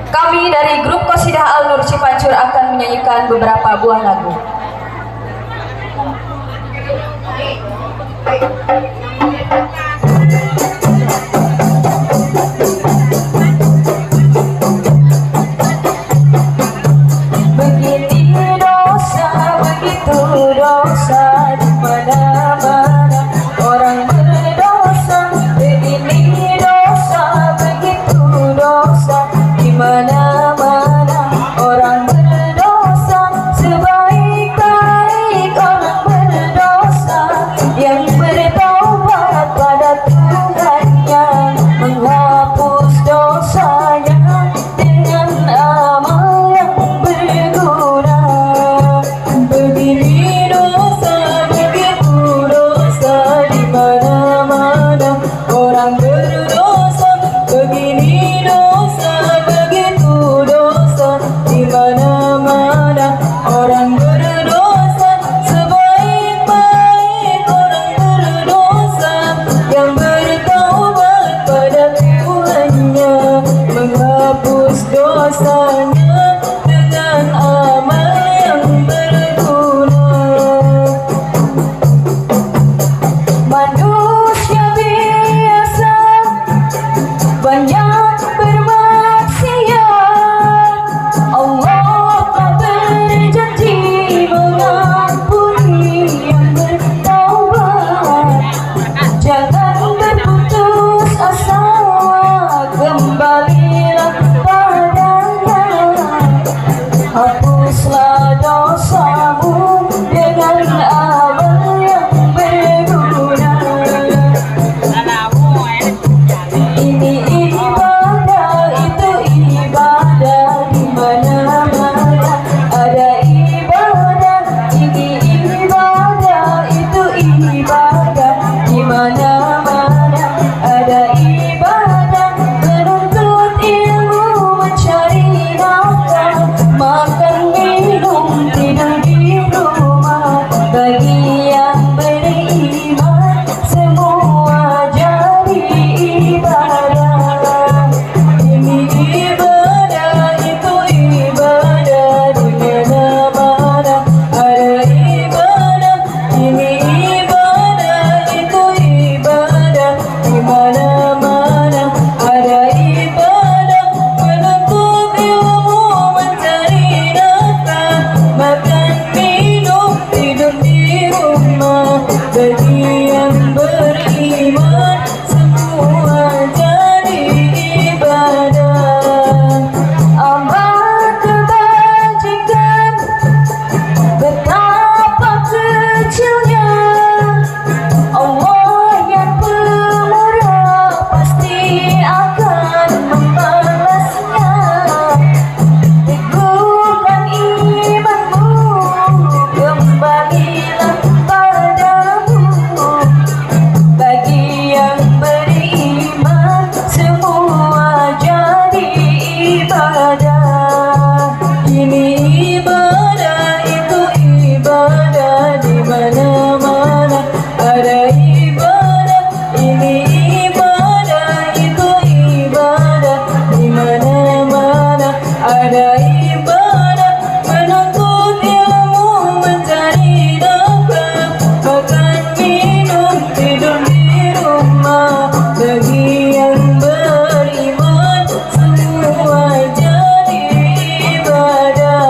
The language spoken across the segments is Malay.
Kami dari grup Qasidah Al-Nur Cipancur akan menyanyikan beberapa buah lagu. Begini dosa, begitu dosa, di mana-mana orang berdosa. Begini dosa, begitu dosa, di mana-mana orang berdosa. Sebaik-baik orang berdosa yang bertaubat pada Tuhannya, menghapus dosanya dengan amal yang berguna. Begini dosa, begitu dosa, di mana-mana orang berdosa. Begini dosa, begitu dosa, di mana-mana orang berdosa. Sebaik-baik orang berdosa yang bertaubat pada Tuhannya, menghapus dosanya dengan amal yang berguna. Manusia biasa banyak bermaksiat, Allah telah berjanji mengampuni yang bertaubat. Jangan berputus asa, kembalilah padanya. Hapuslah dosamu dengan amal yang berguna. Ini ibadah, itu ibadah, di mana-mana ada ibadah. Ini ibadah, itu ibadah, di mana-mana ada ibadah. Menuntut ilmu, mencari nafkah, makan minum, tidur di rumah. Bagi yang beriman semua jadi ibadah. Ini ibadah, itu ibadah, di mana-mana ada ibadah. Ini ibadah, itu ibadah, di mana-mana ada ibadah. Menuntut ilmu, mencari nafkah, makan minum, tidur di rumah. Bagi yang beriman semua jadi ibadah. Amal kebajikan betapa kecilnya, Allah yang pemurah pasti akan membalasnya. Teguhkan imanmu, kembalilah padamu. Bagi yang beriman semua jadi ibadah. Ini ibadah, itu ibadah, di mana-mana ada ibadah. Ini ibadah, itu ibadah, di mana-mana ada ibadah. Menuntut ilmu, mencari nafkah, makan minum, tidur di rumah. Bagi yang beriman semua jadi ibadah.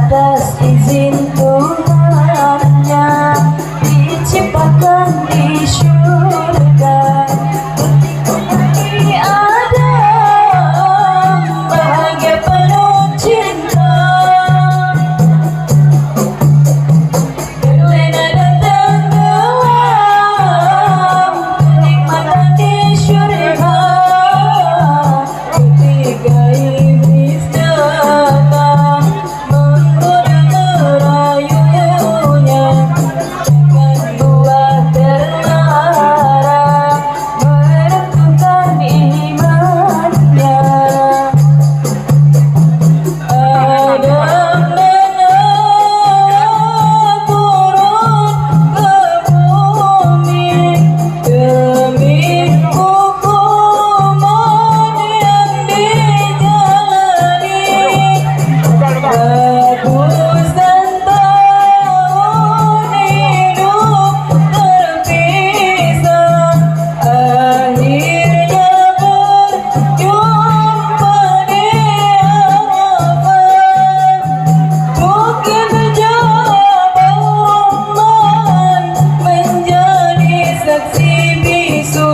atas izin Tuhannya diciptakan di syurga. Di Adam bahagia penuh cinta, terlena dan tenggelam kenikmatan di syurga. Ketika iblis datang menggoda merayunya dengan buah terlarang, meruntuhkan imannya. Adam dan Hawa turun ke bumi demi hukuman yang dijalani. Ratus dan tahun hidup terpisah, akhirnya berjumpa di harapan. Bukit Jabal Rahman menjadi saksi bisu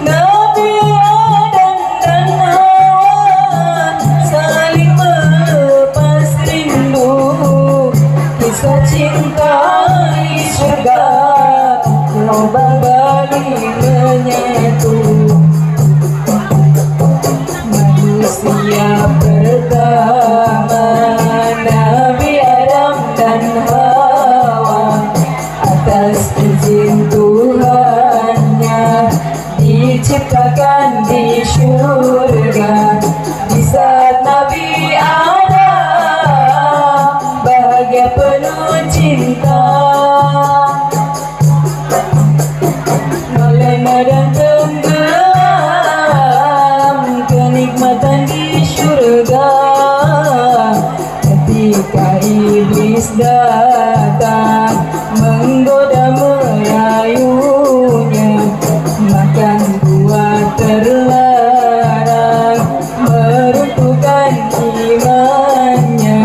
Nabi Adam dan Hawa saling melepas rindu. Kisah cinta di syurga kembali menyatu. Manusia pertama Nabi Adam dan Hawa atas izin Tuhannya diciptakan di syurga. Di saat Nabi Adam bahagia penuh cinta, melena dan tenggelam kenikmatan di syurga. Ketika iblis datang menggoda merayunya, makan buah terlarang, meruntuhkan imannya.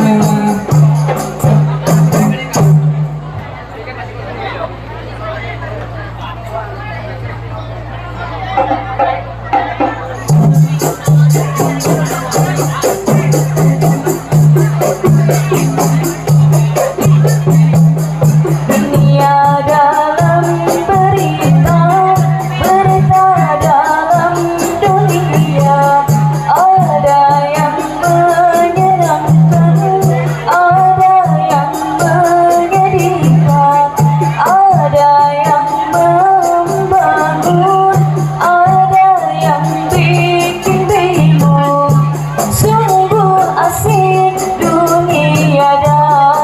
Dunia dalam berita, berita dalam dunia. Ada yang menyenangkan, ada yang menyedihkan, ada yang membangun, ada yang bikin bingung. Sungguh asik dunia dalam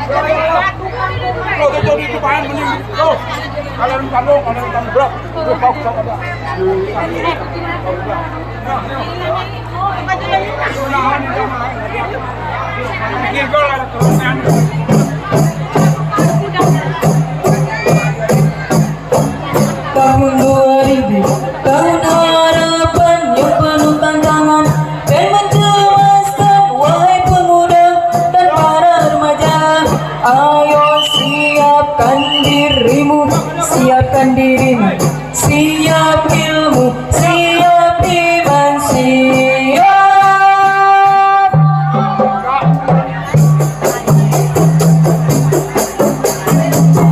Kalau kita di depan mending tuh. Kalian kandung berat. Tuh kau sama dia. Tahun 2000, tahun harapan yang penuh tantangan dan mencemaskan, wahai pemuda dan para remaja. Ayo siapkan dirimu, siapkan dirimu, siap ilmu, siap iman, siap.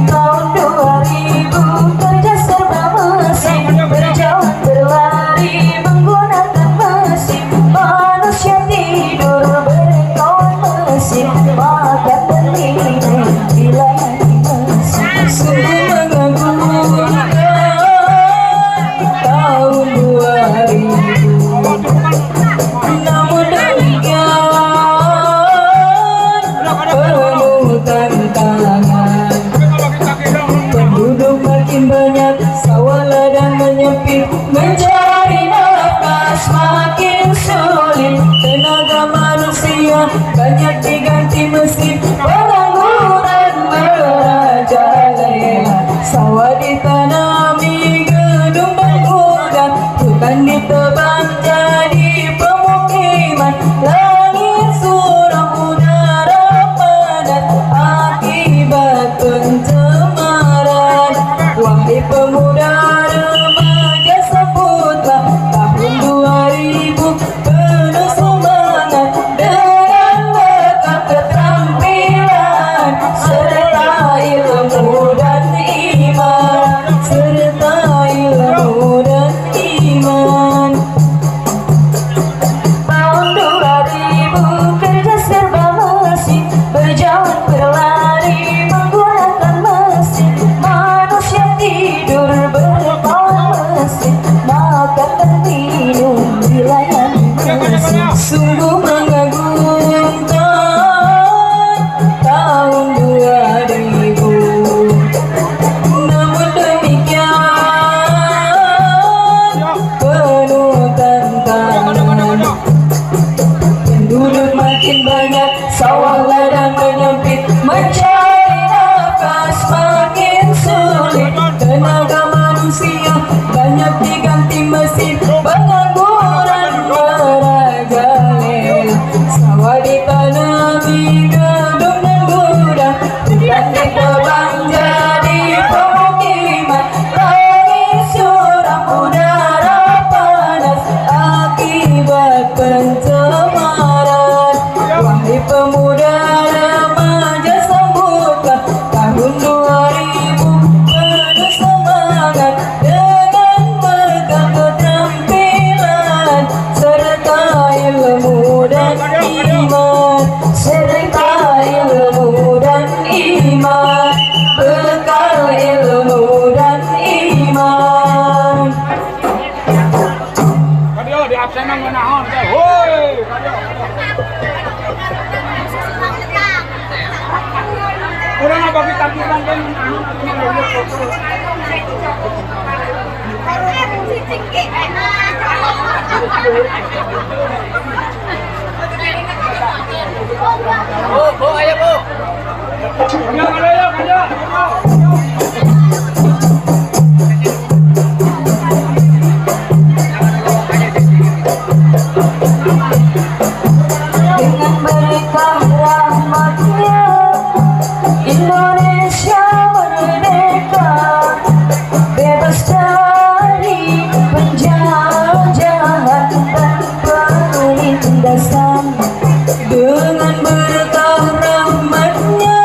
Tahun 2000 kerja serba mesin, berjalan berlari menggunakan mesin. Manusia tidur berekor mesin, makan dan minum dilayani mesin. Sungguh mengagumkan tahun 2000. Namun demikian penuh tantangan. Penduduk makin banyak, sawah ladang menyempit, mencari nafas makin sulit. Tenaga manusia banyak diganti mesin, pengangguran merajalela. Sawah ditanami gedung dan gudang, hutan ditebang jadi pemukiman. Langit suram, udara panas akibat pencemaran. Wahai pemuda remaja, sebutlah tahun 2000 penuh semangat dengan bekal keterampilan serta ilmu dan iman, serta ilmu dan iman. Tahun 2000 kerja serba mesin, berjalan berlari menggunakan mesin. Manusia tidur berekor mesin, makan dan minum dilayani mesin. Sungguh mengagumkan tahun 2000. Namun demikian penuh tantangan. Penduduk makin banyak, sawah ladang menyempit, mencari nafas makin sulit. Tenaga manusia banyak diganti mesin, pengangguran merajalela. Sawah ditanami gedung dan gudang, hutan ditebang jadi pemukiman. Langit suram, udara panas akibat pencemaran. Wahai pemuda remaja, sambutlah tahun 2000 penuh semangat dengan bekal keterampilan serta ilmu dan iman, serta ilmu dan iman, bekal ilmu dan iman. Kadio di absen nang nahon teh. Woi, kadio. Kurang apa kita bilang kan Bu, ayo Bu. Kadio. Dengan berkah rahmatnya Indonesia merdeka, bebas dari penjajahan dan penindasan. Dengan berkah rahmatnya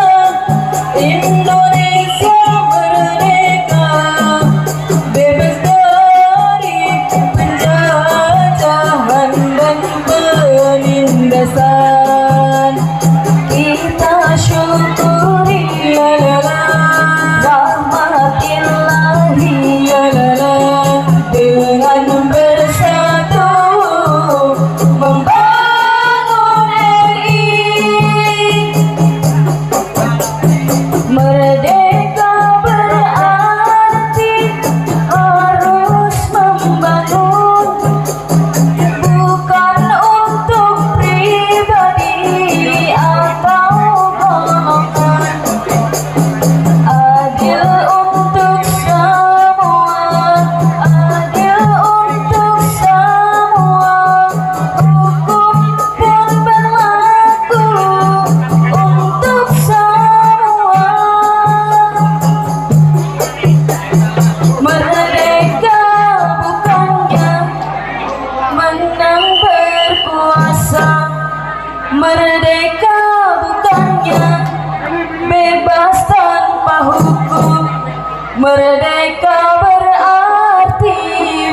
Merdeka berarti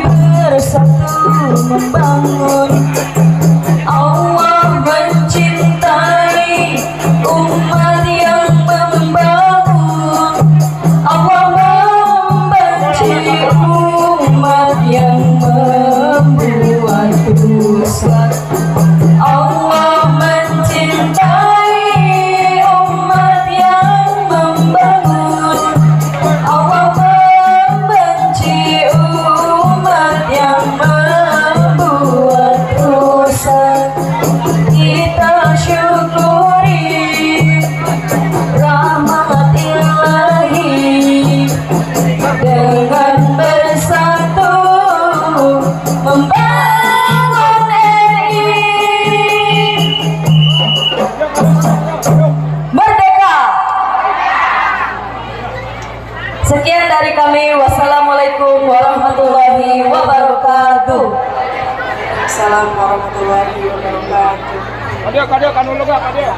bersatu membangun. Allah mencintai umat yang membangun. Allah membenci umat yang membuat rusak. Allah mencintai umat yang membangun. Allah membenci umat yang membuat rusak. Kita syukuri rahmat ilahi dengan bersatu membangun RI. Merdeka! Sekian dari kami. Wassalamualaikum warahmatullahi wabarakatuh. Assalamualaikum warahmatullahi wabarakatuh. Kadia, kanu lega, kadia.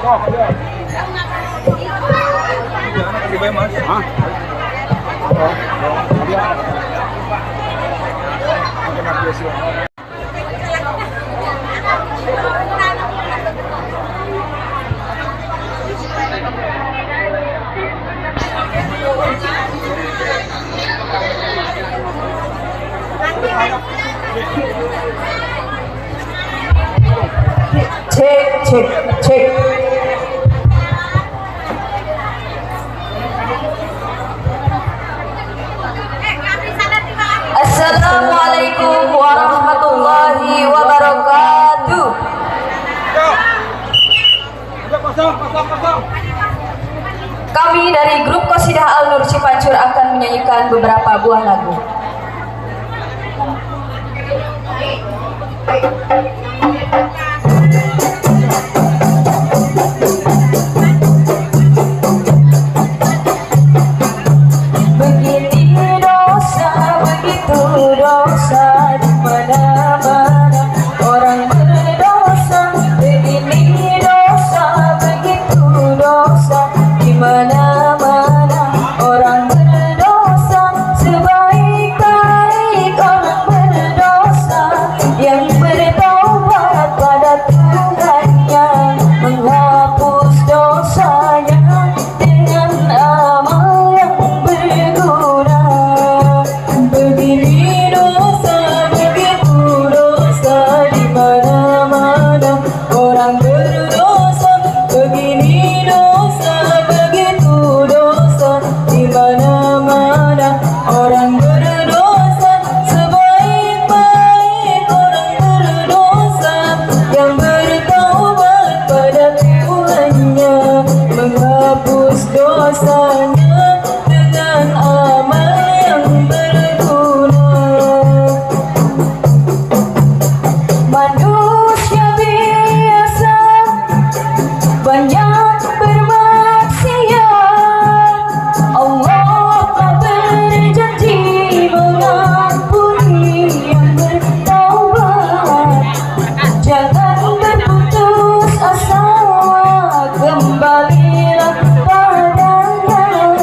Oh, kadia. Lagi bayar mas? Hah? Oh, kadia. Oke, mas, biasa. Cek. Assalamualaikum warahmatullahi wabarakatuh. Kosong. Kami dari grup Qasidah Al-Nur Cipancur akan menyanyikan beberapa buah lagu. Begini dosa, begitu dosa di mana-mana orang berdosa. Begini dosa, begitu dosa di mana-mana orang berdosa. Sebaik-baik orang berdosa yang bertaubat pada Tuhannya, menghapus dosanya dengan amal yang berguna. Begini dosa, begitu dosa di mana-mana orang berdosa. Begini dosa, begitu dosa di mana-mana orang berdosa. Sebaik-baik orang berdosa yang bertaubat pada Tuhannya, menghapus dosanya dengan amal yang berguna. Manusia biasa banyak bermaksiat. Allah telah berjanji mengampuni yang bertaubat. Jangan berputus asa, kembalilah padanya.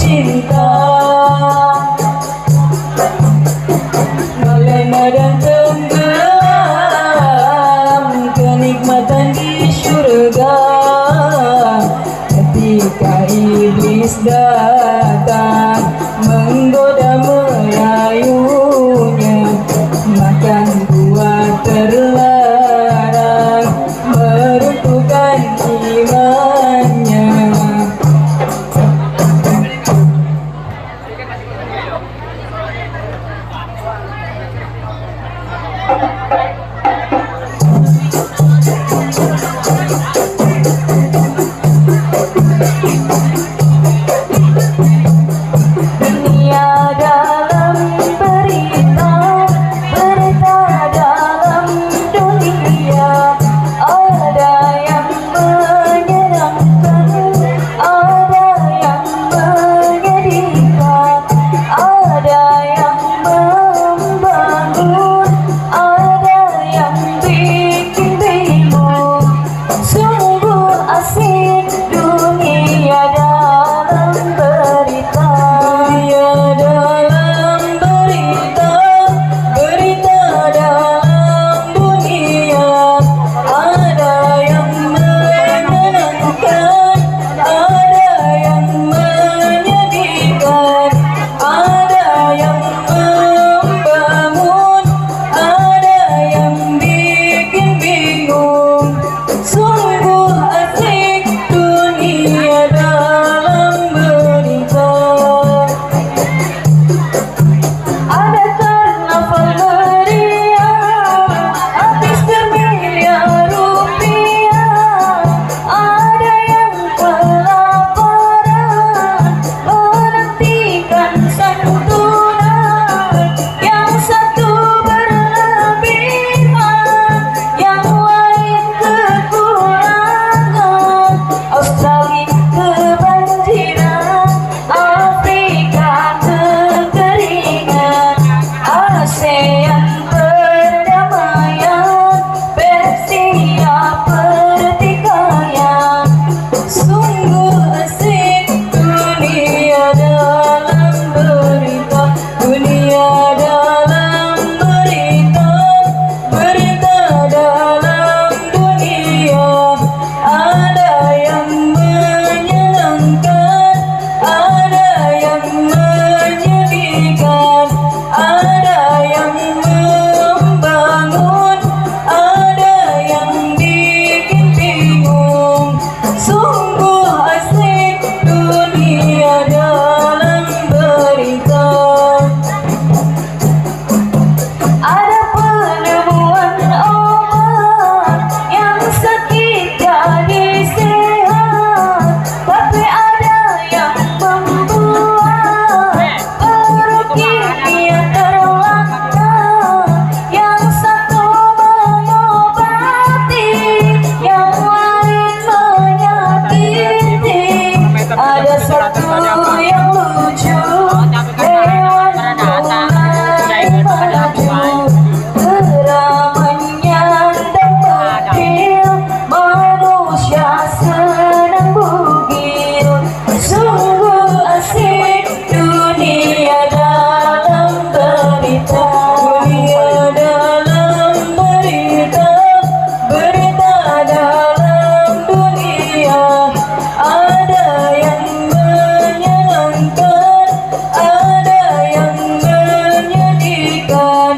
cinta, melena dan tenggelam kenikmatan di surga. Ketika iblis datang menggoda merayunya, makan buah terlarang meruntuhkan imannya. Dunia dalam berita, berita dalam dunia, ada yang menyenangkan, ada yang menyedihkan, ada yang membangun, ada yang bikin bingung. Sungguh asik dunia dalam berita. Dunia dalam berita, berita dalam dunia, ada yang menyenangkan, ada yang menyedihkan, ada yang membangun, ada yang bikin bingung. Sungguh asik dunia dalam berita. Ada karnaval meriah, habis bermiliar rupiah. Ada yang kelaparan, menantikan santunan. Yang satu berlebihan, yang lain kekurangan. Australia kebanjiran, Afrika kekeringan, ASEAN perdamaian, Persia pertikaian. Sungguh asik dunia dalam berita, dunia dalam berita, berita dalam dunia. Ada yang menyenangkan, ada yang menyedihkan, ada yang membangun, ada yang bikin bingung. Sungguh asik dunia dalam berita. Ada penemuan obat yang sakit jadi sehat, tapi ada yang membuat perut kimia terlaknat. Yang satu mengobati, yang lain menyakiti. Ada satu yang lucu, hewan mulai maju, keramaian dan berdil, manusia senang bugil. Sungguh asik dunia dalam berita, dunia dalam berita, berita dalam dunia. Ada yang menyenangkan, ada yang menyedihkan,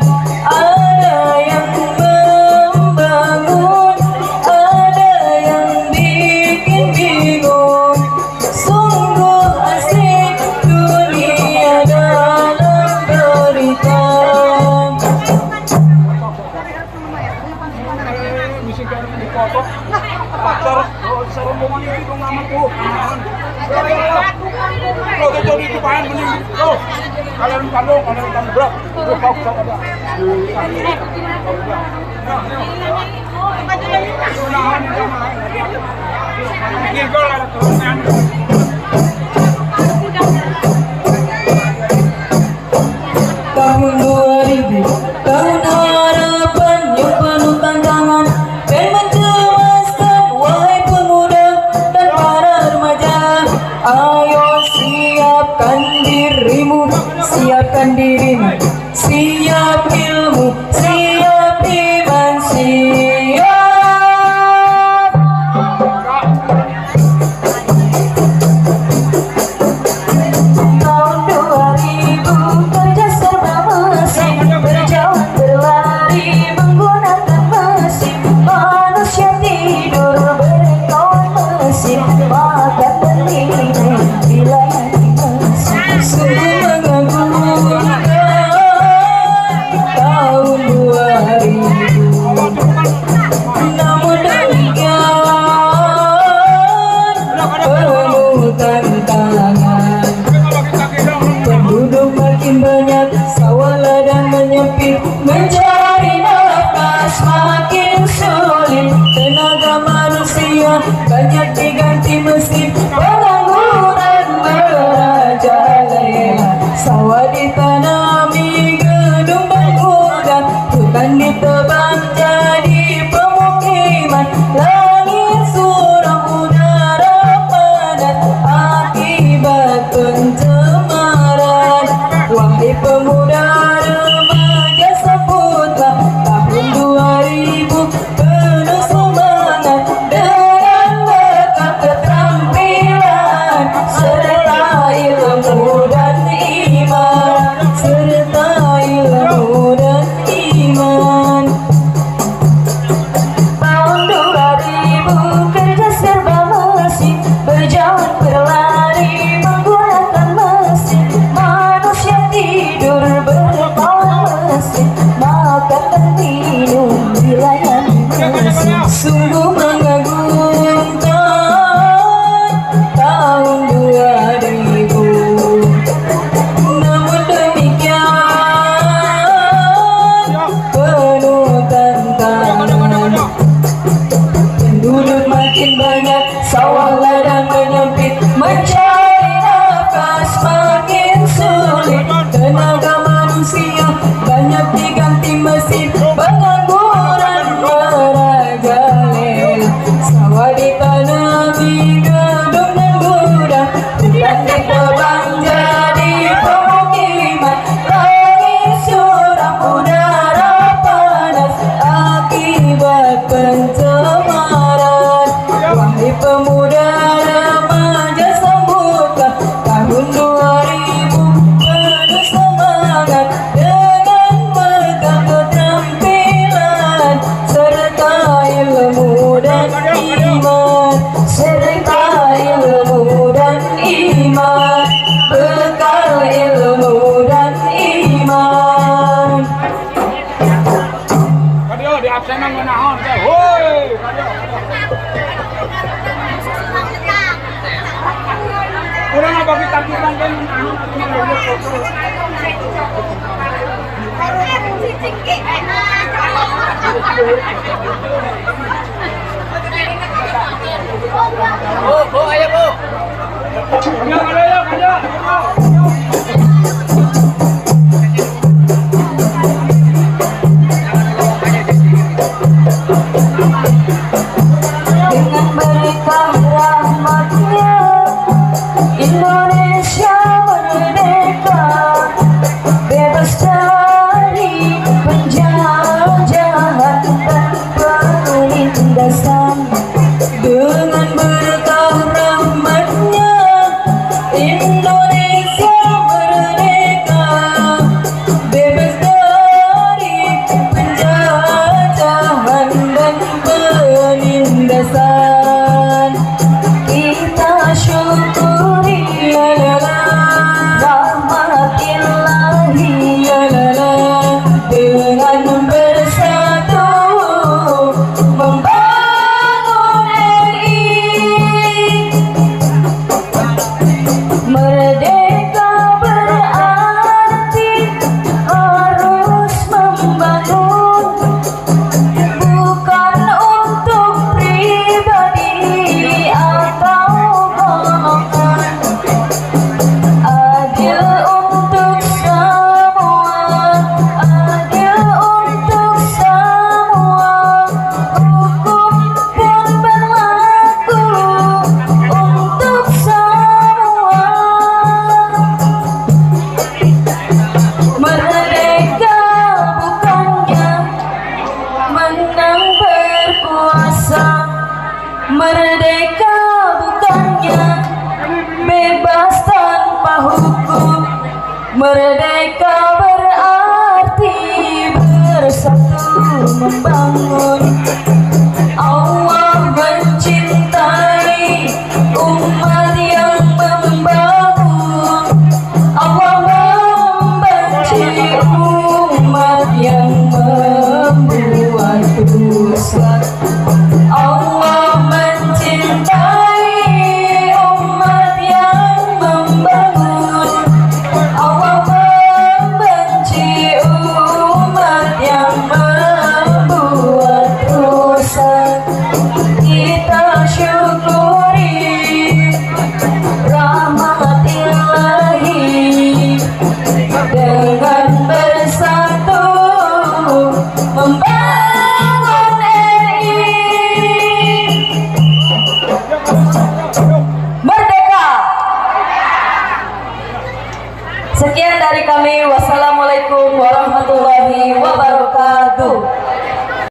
ada yang membangun, ada yang bikin bingung. Sungguh asik dunia dalam berita. Misi kan di foto. Pacar, serombongan itu dong nama tuh. Kalau kita di depan mending, tuh. Kalian kandung berat. Tuh kau sama dia. Ini gol ada turunan. Tahun 2000, tahun harapan yang penuh tantangan dan mencemaskan, wahai pemuda dan para remaja. Ayo siapkan Tahun 2000 kerja serba mesin, berjalan berlari menggunakan mesin. Manusia tidur berkawan mesin, makan terminum dilayani mesin. Sungguh mengagumkan tahun 2000. Namun demikian penuh tantangan. Penduduk makin banyak, sawah ladang menyempit, mencari nafas makin sulit. Tenaga manusia banyak diganti mesin, pengangguran merajalela. Sawah ditanami gedung bangunan, hutan ditebang jadi pemukiman. Langit suram, udara panas akibat pencemaran. Wahai pemuda remaja, sebutlah tahun 2000 penuh semangat dengan bekal keterampilan serta ilmu dan iman, serta ilmu dan iman. Tahun 2000 kerja serba mesin, berjalan berlari menggunakan mesin. Manusia tidur berkawan mesin, makan dan minum dilayani mesin. Sungguh mengagumkan tahun 2000. Namun demikian penuh tantangan. Penduduk makin banyak, sawah ladang menyempit, mencari nafas makin sulit. Tenaga manusia banyak diganti mesin, pengangguran merajalela. Sawah ditanami gedung dan gudang, hutan ditebang jadi pemukiman. Langit suram, udara panas akibat pencemaran. Wahai pemuda remaja, sambutlah tahun 2000 penuh semangat dengan bekal keterampilan serta ilmu dan iman, serta ilmu dan iman, bekal ilmu dan iman. Kadio di absenan menahon teh. Woi, kadio. Kurang apa kita kan kan Bu, ayo Bu. Kadio. Dengan berkah rahmatnya Indonesia merdeka, bebas dari penjajahan tanpa penindasan. Dengan berkah Merdeka berarti bersatu membangun